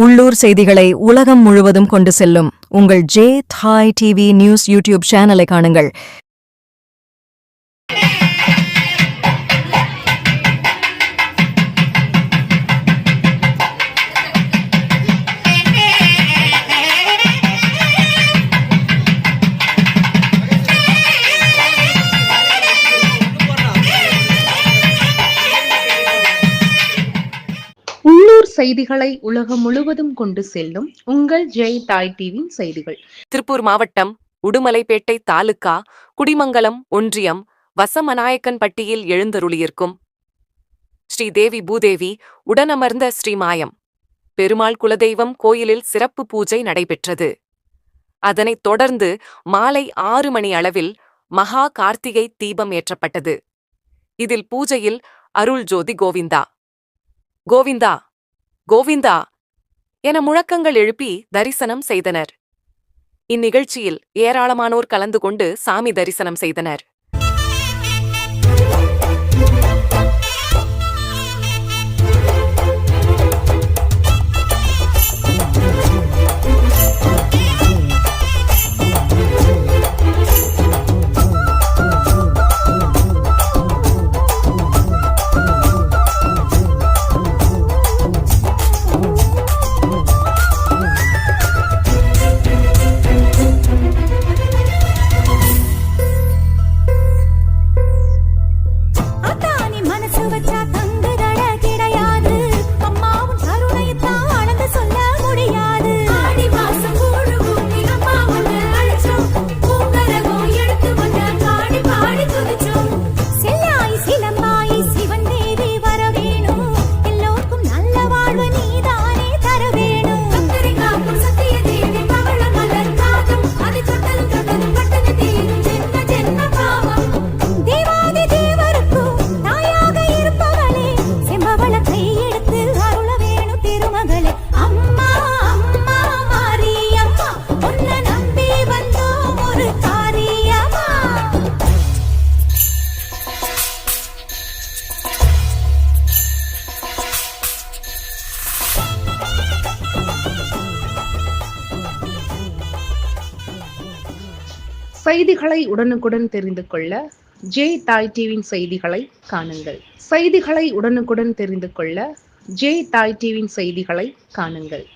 உள்ளூர் செய்திகளை உலகம் முழுவதும் கொண்டு செல்லும் உங்கள் ஜே தாய் டிவி நியூஸ் யூடியூப் சேனலை காணுங்கள். உள்ளூர் செய்திகளை உலகம் முழுவதும் கொண்டு செல்லும் உங்கள் ஜெய் தாய் டிவி செய்திகள். திருப்பூர் மாவட்டம் உடுமலைப்பேட்டை தாலுகா குடிமங்கலம் ஒன்றியம் வசமநாயக்கன்பட்டியில் எழுந்தருளியிருக்கும் ஸ்ரீ தேவி பூதேவி உடனமர்ந்த ஸ்ரீமாயம் பெருமாள் குலதெய்வம் கோயிலில் சிறப்பு பூஜை நடைபெற்றது. அதனைத் தொடர்ந்து மாலை 6 மணி அளவில் மகா கார்த்திகை தீபம் ஏற்றப்பட்டது. இதில் பூஜையில் அருள் ஜோதி கோவிந்தா கோவிந்தா கோவிந்தா என முழக்கங்கள் எழுப்பி தரிசனம் செய்தனர். இந்நிகழ்ச்சியில் ஏராளமானோர் கலந்து கொண்டு சாமி தரிசனம் செய்தனர். செய்திகளை உடனுக்குடன் தெரிந்து கொள்ள ஜே தாய் டிவியின் செய்திகளை காணுங்கள். செய்திகளை உடனுக்குடன் தெரிந்து கொள்ள ஜே தாய் டிவியின் செய்திகளை காணுங்கள்.